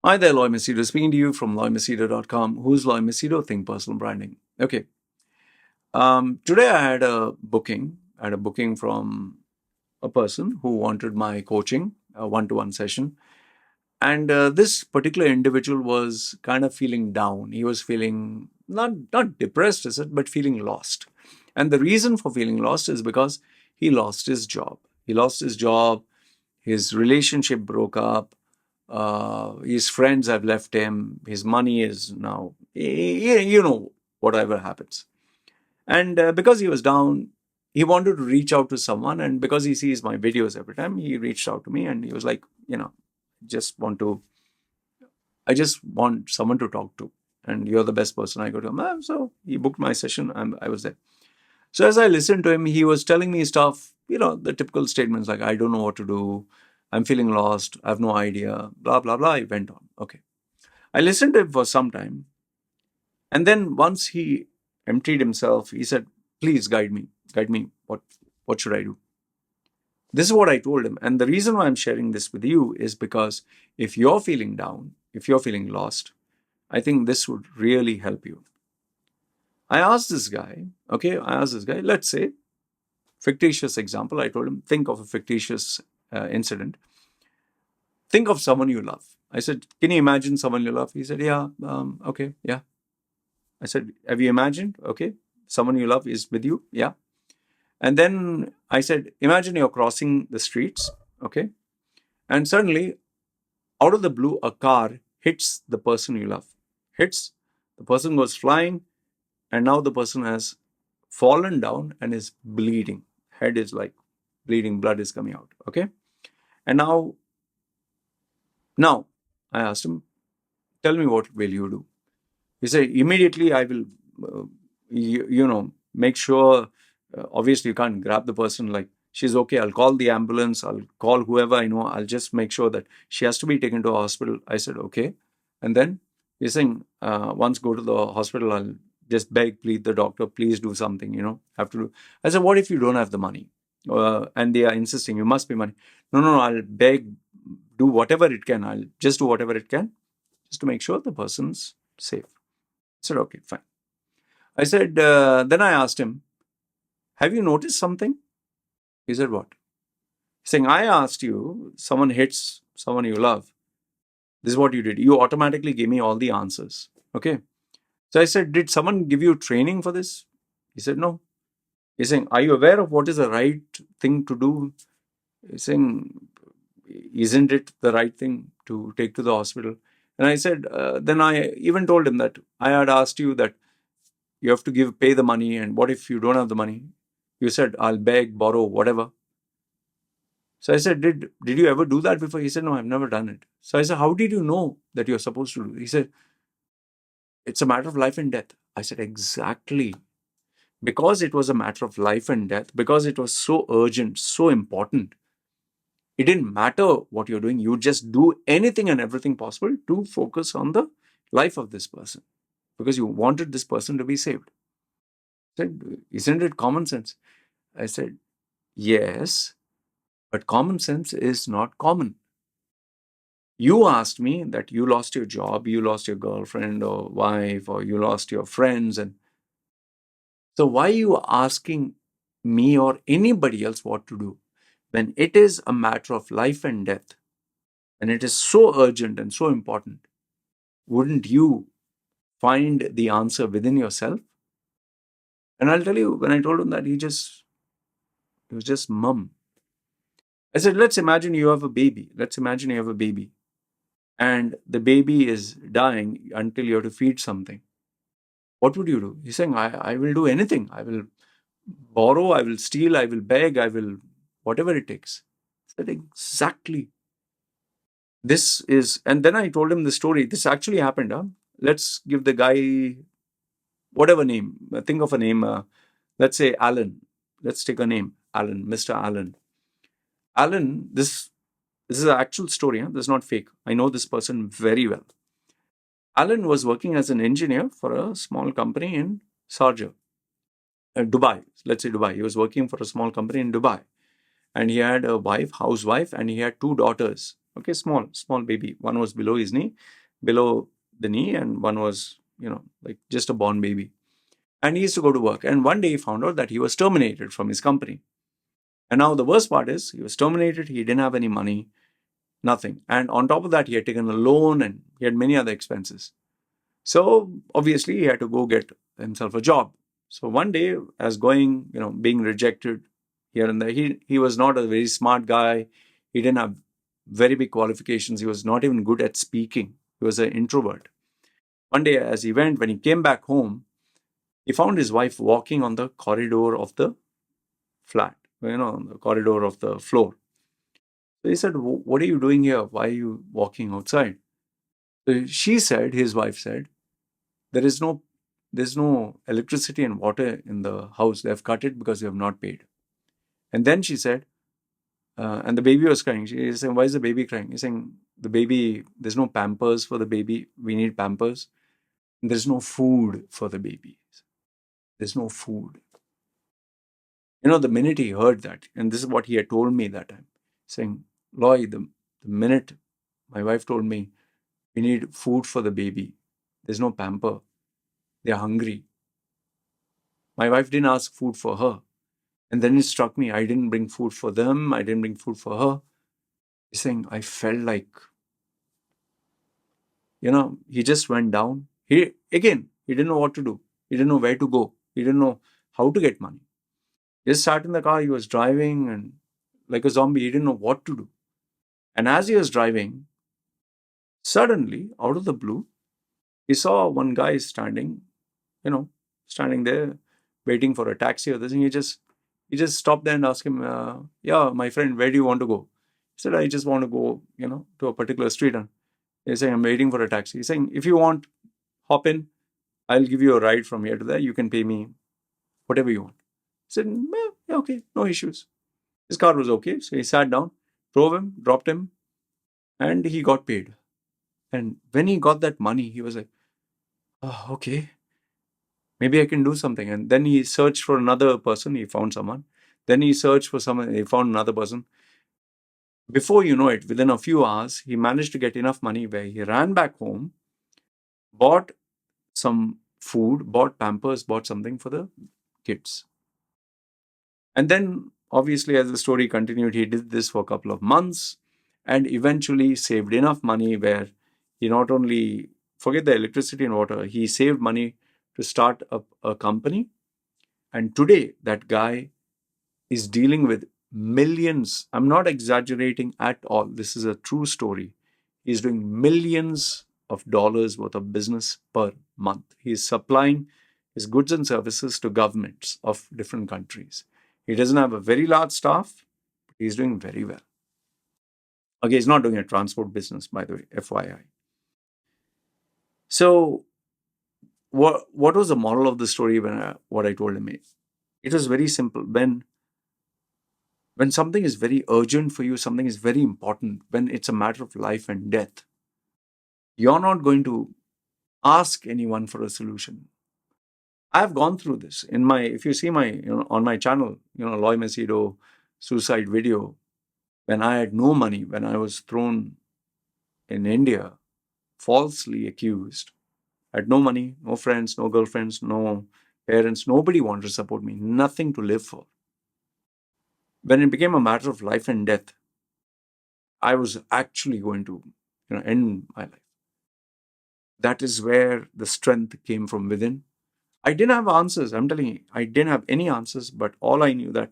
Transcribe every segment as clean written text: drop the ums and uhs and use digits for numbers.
Hi there, Loy Machedo speaking to you from loymachedo.com. Who's Loy Machedo? Think Personal Branding. Okay. Today I had a booking. From a person who wanted my coaching, a one-to-one session. And this particular individual was kind of feeling down. He was feeling not depressed, is it, but feeling lost. And the reason for feeling lost is because he lost his job. He lost his job. His relationship broke up. His friends have left him. His money is now, whatever happens. And because he was down, he wanted to reach out to someone. And because he sees my videos every time, he reached out to me and he was like, I just want someone to talk to. And you're the best person I could come. So he booked my session. I was there. So as I listened to him, he was telling me stuff, the typical statements like, I don't know what to do. I'm feeling lost. I have no idea. Blah, blah, blah. He went on. Okay. I listened to him for some time. And then once he emptied himself, he said, please guide me. Guide me. What should I do? This is what I told him. And the reason why I'm sharing this with you is because if you're feeling down, if you're feeling lost, I think this would really help you. I asked this guy, let's say, fictitious example. I told him, think of a fictitious incident. Think of someone you love. I said, can you imagine someone you love? He said, yeah, okay, yeah. I said, have you imagined? Okay, someone you love is with you? Yeah. And then I said, imagine you're crossing the streets, okay? And suddenly, out of the blue, a car hits the person you love. Hits, the person goes flying, and now the person has fallen down and is bleeding. Head is like bleeding, blood is coming out, okay? And now I asked him, tell me what will you do? He said, immediately I will, make sure, obviously you can't grab the person like, she's okay, I'll call the ambulance, I'll call whoever I know, I'll just make sure that she has to be taken to a hospital. I said, okay. And then he's saying, once go to the hospital, I'll just beg, plead the doctor, please do something, have to do. I said, what if you don't have the money? And they are insisting, you must be money. No, I'll beg, do whatever it can. I'll just do whatever it can, just to make sure the person's safe. I said, okay, fine. I said, then I asked him, have you noticed something? He said, what? He's saying, I asked you, someone hits someone you love. This is what you did. You automatically gave me all the answers. Okay. So I said, did someone give you training for this? He said, no. He's saying, are you aware of what is the right thing to do? He's saying, isn't it the right thing to take to the hospital? And I said, then I even told him that I had asked you that you have to pay the money. And what if you don't have the money? You said, I'll beg, borrow, whatever. So I said, did you ever do that before? He said, no, I've never done it. So I said, how did you know that you're supposed to do it? He said, it's a matter of life and death. I said, exactly. Because it was a matter of life and death, because it was so urgent, so important, it didn't matter what you're doing. You just do anything and everything possible to focus on the life of this person because you wanted this person to be saved. I said, isn't it common sense? I said, yes, but common sense is not common. You asked me that you lost your job, you lost your girlfriend or wife, or you lost your friends. And so why are you asking me or anybody else what to do when it is a matter of life and death and it is so urgent and so important? Wouldn't you find the answer within yourself? And I'll tell you, when I told him that, he was just mum. I said, let's imagine you have a baby. And the baby is dying until you have to feed something. What would you do? He's saying, I will do anything. I will borrow, I will steal, I will beg, I will, whatever it takes. I said, exactly. This is, and then I told him the story. This actually happened. Let's give the guy whatever name. Think of a name. Let's say Alan. Let's take a name. Alan, Mr. Alan. Alan, this is an actual story. This is not fake. I know this person very well. Alan was working as an engineer for a small company in Sharjah, Dubai. Let's say Dubai. He was working for a small company in Dubai. And he had a wife, housewife, and he had 2 daughters. Okay, small baby. One was below the knee, and one was, like just a born baby. And he used to go to work. And one day he found out that he was terminated from his company. And now the worst part is he was terminated. He didn't have any money, nothing. And on top of that, he had taken a loan and he had many other expenses. So obviously he had to go get himself a job. So one day, as going, being rejected here and there, he was not a very smart guy. He didn't have very big qualifications. He was not even good at speaking. He was an introvert. One day, as he went, when he came back home, he found his wife walking on the corridor of the flat, on the corridor of the floor. So he said, "What are you doing here? Why are you walking outside?" So his wife said, there is no there's no electricity and water in the house. They have cut it because you have not paid. And then she said, and the baby was crying. She is saying, why is the baby crying? He's saying, the baby, there's no pampers for the baby. We need pampers. And there's no food for the baby. There's no food. The minute he heard that, and this is what he had told me that time, saying, Loy, the minute my wife told me, we need food for the baby. There's no pamper. They're hungry. My wife didn't ask food for her. And then it struck me, I didn't bring food for them. I didn't bring food for her. He's saying, I felt like, he just went down. He didn't know what to do. He didn't know where to go. He didn't know how to get money. He just sat in the car. He was driving and like a zombie. He didn't know what to do. And as he was driving, suddenly, out of the blue, he saw one guy standing there, waiting for a taxi or this thing. He just stopped there and asked him, yeah, my friend, where do you want to go? He said, I just want to go, to a particular street. And he's saying, I'm waiting for a taxi. He's saying, if you want, hop in. I'll give you a ride from here to there. You can pay me whatever you want. He said, yeah, okay, no issues. His car was okay. So he sat down, drove him, dropped him, and he got paid. And when he got that money, he was like, oh, okay, maybe I can do something. And then he searched for another person. He found someone. Then he searched for someone. He found another person. Before you know it, within a few hours, he managed to get enough money where he ran back home, bought some food, bought Pampers, bought something for the kids. And then, obviously, as the story continued, he did this for a couple of months and eventually saved enough money where he not only, forget the electricity and water, he saved money to start up a company. And today, that guy is dealing with millions. I'm not exaggerating at all. This is a true story. He's doing millions of dollars worth of business per month. He's supplying his goods and services to governments of different countries. He doesn't have a very large staff, but he's doing very well. Okay, he's not doing a transport business, by the way, FYI. So, what was the moral of the story when what I told him? It was very simple. When something is very urgent for you, something is very important, when it's a matter of life and death, you're not going to ask anyone for a solution. I've gone through this if you see my, on my channel, Loy Machedo suicide video, when I had no money, when I was thrown in India, falsely accused. I had no money, no friends, no girlfriends, no parents, nobody wanted to support me, nothing to live for. When it became a matter of life and death, I was actually going to, end my life. That is where the strength came from within. I didn't have answers. I'm telling you, I didn't have any answers, but all I knew that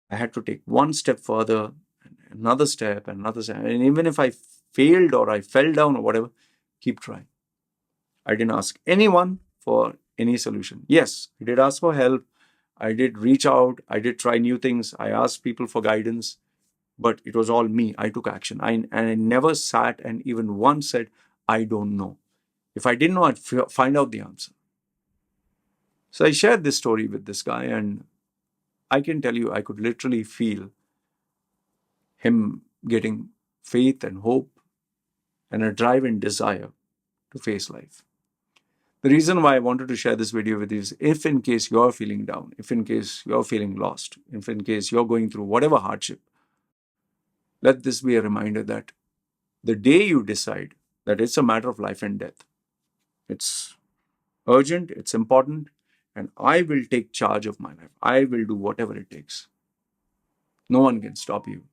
I had to take one step further, another step, another step. And even if I failed or I fell down or whatever, keep trying. I didn't ask anyone for any solution. Yes, I did ask for help. I did reach out. I did try new things. I asked people for guidance, but it was all me. I took action. And I never sat and even once said, I don't know. If I didn't know, I'd find out the answer. So I shared this story with this guy, and I can tell you, I could literally feel him getting faith and hope and a drive and desire to face life. The reason why I wanted to share this video with you is if in case you're feeling down, if in case you're feeling lost, if in case you're going through whatever hardship, let this be a reminder that The day you decide that it's a matter of life and death, it's urgent, it's important, and I will take charge of my life. I will do whatever it takes. No one can stop you.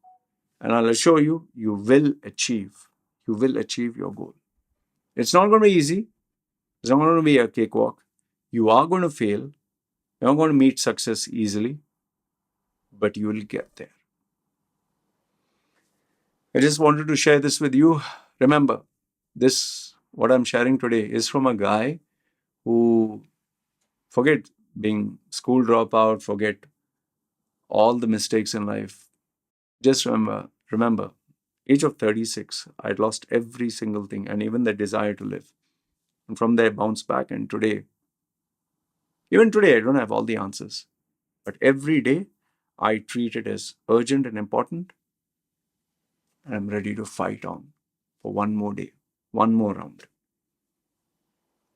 And I'll assure you, you will achieve. You will achieve your goal. It's not going to be easy. It's not going to be a cakewalk. You are going to fail. You're not going to meet success easily, but you will get there. I just wanted to share this with you. Remember, what I'm sharing today, is from a guy who, forget being school dropout, forget all the mistakes in life. Just remember, age of 36, I'd lost every single thing and even the desire to live. And from there, bounced back. And today, even today, I don't have all the answers. But every day, I treat it as urgent and important. And I'm ready to fight on for one more day, one more round.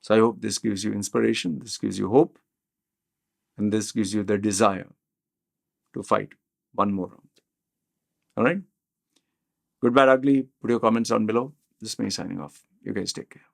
So I hope this gives you inspiration, this gives you hope, and this gives you the desire to fight one more round. All right? Good, bad, ugly. Put your comments down below. This is me signing off. You guys take care.